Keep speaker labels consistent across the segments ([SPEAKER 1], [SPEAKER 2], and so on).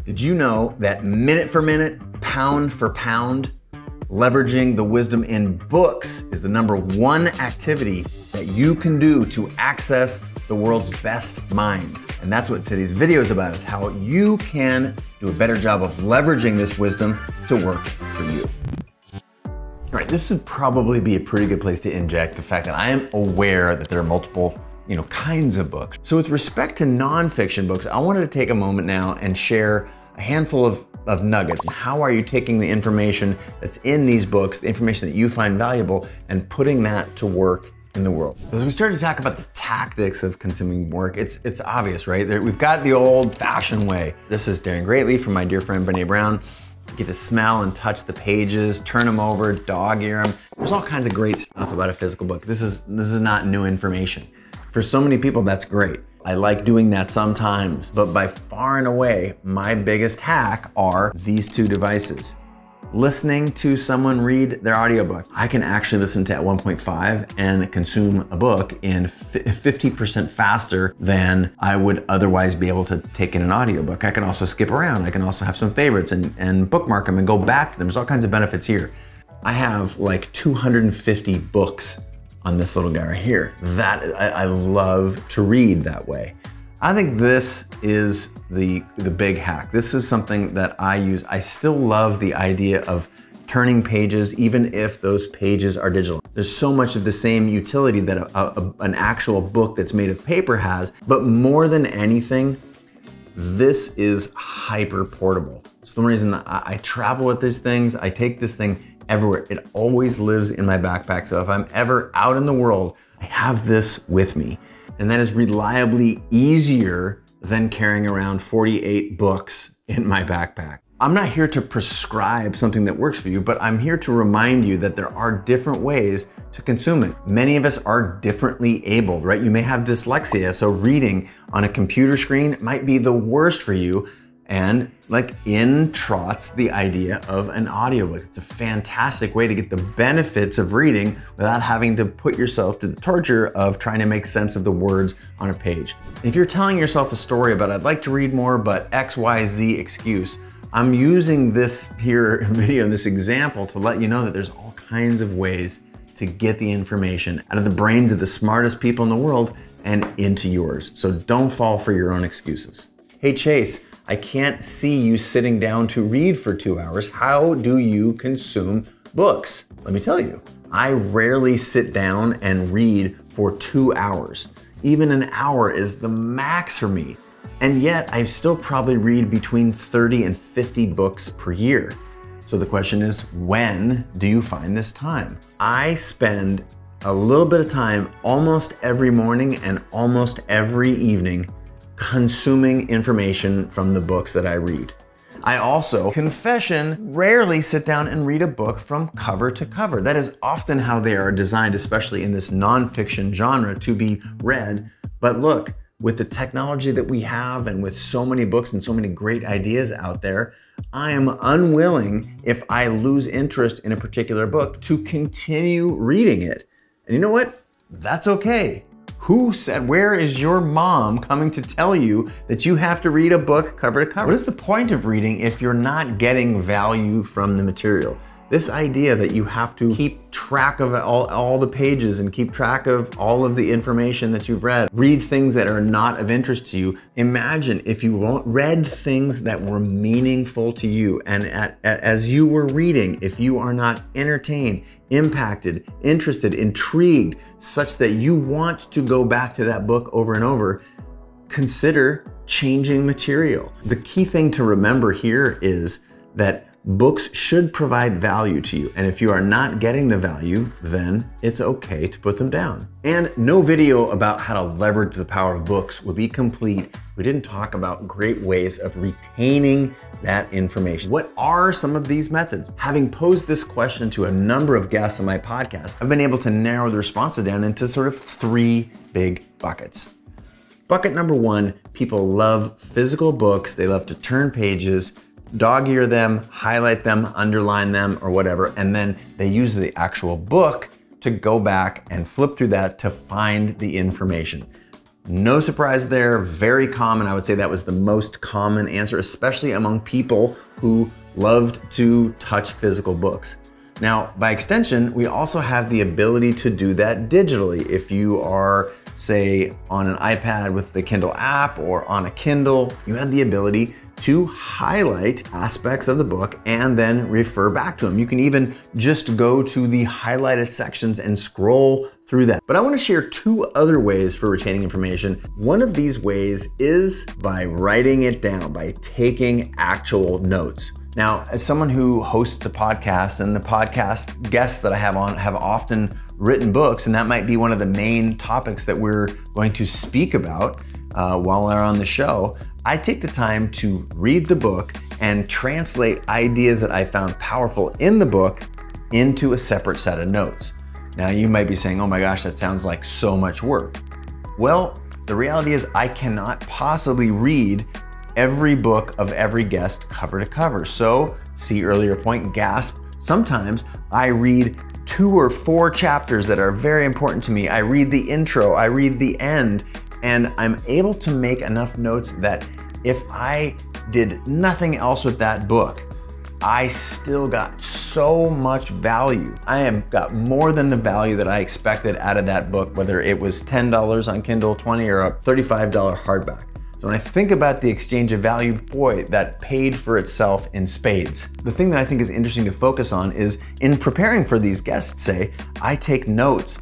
[SPEAKER 1] Did you know that minute for minute, pound for pound, leveraging the wisdom in books is the #1 activity that you can do to access the world's best minds? And that's what today's video is about, is how you can do a better job of leveraging this wisdom to work for you. All right, this would probably be a pretty good place to inject the fact that I am aware that there are multiple kinds of books. So with respect to nonfiction books, I wanted to take a moment now and share a handful of nuggets. How are you taking the information that's in these books, the information that you find valuable, and putting that to work in the world? As we start to talk about the tactics of consuming work, it's obvious, right? We've got the old-fashioned way. This is daring greatly from my dear friend Brene Brown. You get to smell and touch the pages, turn them over, dog ear them. There's all kinds of great stuff about a physical book. This is not new information. For so many people, that's great. I like doing that sometimes, but by far and away, my biggest hack are these two devices. Listening to someone read their audiobook. I can actually listen to at 1.5 and consume a book in 50% faster than I would otherwise be able to take in an audiobook. I can also skip around. I can also have some favorites and bookmark them and go back to them. There's all kinds of benefits here. I have like 250 books on this little guy right here. That I love to read that way. I think this is the big hack. This is something that I use. I still love the idea of turning pages, even if those pages are digital. There's so much of the same utility that an actual book that's made of paper has, but more than anything, this is hyper portable. It's the reason that I travel with these things. I take this thing everywhere. It always lives in my backpack. So if I'm ever out in the world, I have this with me. And that is reliably easier than carrying around 48 books in my backpack. I'm not here to prescribe something that works for you, but I'm here to remind you that there are different ways to consume it. Many of us are differently abled, right? You may have dyslexia, so reading on a computer screen might be the worst for you. And like in trots the idea of an audiobook. It's a fantastic way to get the benefits of reading without having to put yourself to the torture of trying to make sense of the words on a page. If you're telling yourself a story about I'd like to read more but XYZ excuse, I'm using this here video, this example, to let you know that there's all kinds of ways to get the information out of the brains of the smartest people in the world and into yours. So don't fall for your own excuses. Hey Chase, I can't see you sitting down to read for 2 hours. How do you consume books? Let me tell you, I rarely sit down and read for 2 hours. Even an hour is the max for me. And yet I still probably read between 30 and 50 books per year. So the question is, when do you find this time? I spend a little bit of time almost every morning and almost every evening consuming information from the books that I read. I also, confession, rarely sit down and read a book from cover to cover. That is often how they are designed, especially in this nonfiction genre, to be read. But look, with the technology that we have and with so many books and so many great ideas out there, I am unwilling, if I lose interest in a particular book, to continue reading it. And you know what? That's okay. Who said, where is your mom coming to tell you that you have to read a book cover to cover? What is the point of reading if you're not getting value from the material? This idea that you have to keep track of all the pages and keep track of all of the information that you've read things that are not of interest to you. Imagine if you read things that were meaningful to you, and as you were reading, if you are not entertained, impacted, interested, intrigued, such that you want to go back to that book over and over, consider changing material. The key thing to remember here is that books should provide value to you. And if you are not getting the value, then it's okay to put them down. And no video about how to leverage the power of books would be complete if we didn't talk about great ways of retaining that information. What are some of these methods? Having posed this question to a number of guests on my podcast, I've been able to narrow the responses down into sort of 3 big buckets. Bucket number 1, people love physical books. They love to turn pages, dog ear them, highlight them, underline them, or whatever, and then they use the actual book to go back and flip through that to find the information. No surprise there, very common. I would say that was the most common answer, especially among people who loved to touch physical books. Now, by extension, we also have the ability to do that digitally. If you are, say, on an iPad with the Kindle app or on a Kindle, you have the ability to highlight aspects of the book and then refer back to them. You can even just go to the highlighted sections and scroll through that. But I want to share two other ways for retaining information. One of these ways is by writing it down, by taking actual notes. Now, as someone who hosts a podcast, and the podcast guests that I have on have often written books, and that might be one of the main topics that we're going to speak about while they're on the show, I take the time to read the book and translate ideas that I found powerful in the book into a separate set of notes. Now, you might be saying, oh my gosh, that sounds like so much work. Well, the reality is I cannot possibly read every book of every guest cover to cover. So, see earlier point, gasp. Sometimes I read 2 or 4 chapters that are very important to me. I read the intro, I read the end, and I'm able to make enough notes that if I did nothing else with that book, I still got so much value. I have got more than the value that I expected out of that book, whether it was $10 on Kindle, $20, or a $35 hardback. So when I think about the exchange of value, boy, that paid for itself in spades. The thing that I think is interesting to focus on is in preparing for these guests, say, I take notes,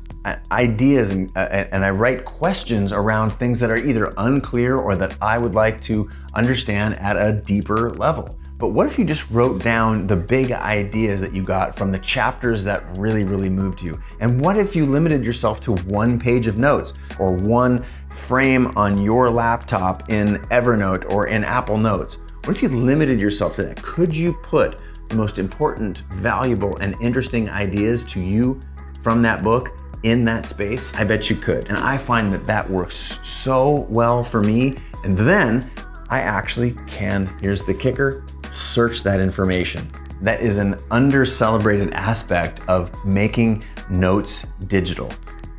[SPEAKER 1] ideas, and I write questions around things that are either unclear or that I would like to understand at a deeper level. But what if you just wrote down the big ideas that you got from the chapters that really, really moved you? And what if you limited yourself to 1 page of notes or 1 frame on your laptop in Evernote or in Apple Notes? What if you limited yourself to that? Could you put the most important, valuable, and interesting ideas to you from that book in that space? I bet you could. And I find that that works so well for me. And then I actually can, here's the kicker, search that information. That is an under-celebrated aspect of making notes digital.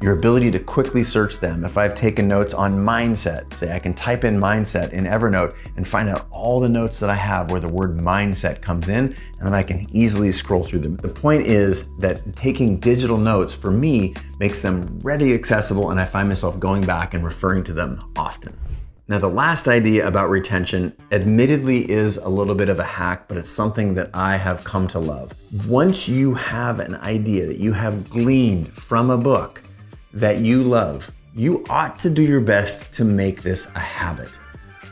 [SPEAKER 1] Your ability to quickly search them. If I've taken notes on mindset, say I can type in mindset in Evernote and find out all the notes that I have where the word mindset comes in, and then I can easily scroll through them. The point is that taking digital notes for me makes them readily accessible, and I find myself going back and referring to them often. Now, the last idea about retention admittedly is a little bit of a hack, but it's something that I have come to love. Once you have an idea that you have gleaned from a book that you love, you ought to do your best to make this a habit.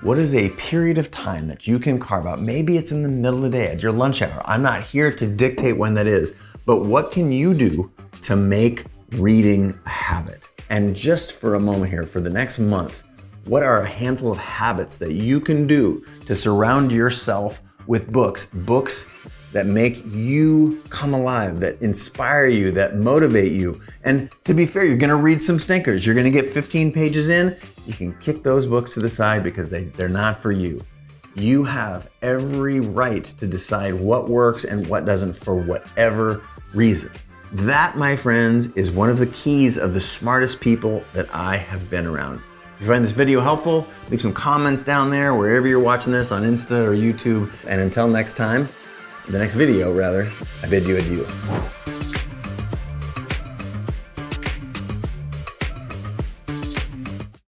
[SPEAKER 1] What is a period of time that you can carve out? Maybe it's in the middle of the day at your lunch hour. I'm not here to dictate when that is, but what can you do to make reading a habit? And just for a moment here, for the next month, what are a handful of habits that you can do to surround yourself with books that make you come alive, that inspire you, that motivate you? And to be fair, you're gonna read some stinkers. You're gonna get 15 pages in. You can kick those books to the side because they're not for you. You have every right to decide what works and what doesn't for whatever reason. That, my friends, is one of the keys of the smartest people that I have been around. If you find this video helpful, leave some comments down there wherever you're watching this, on Insta or YouTube. And until next time, the next video rather, I bid you adieu.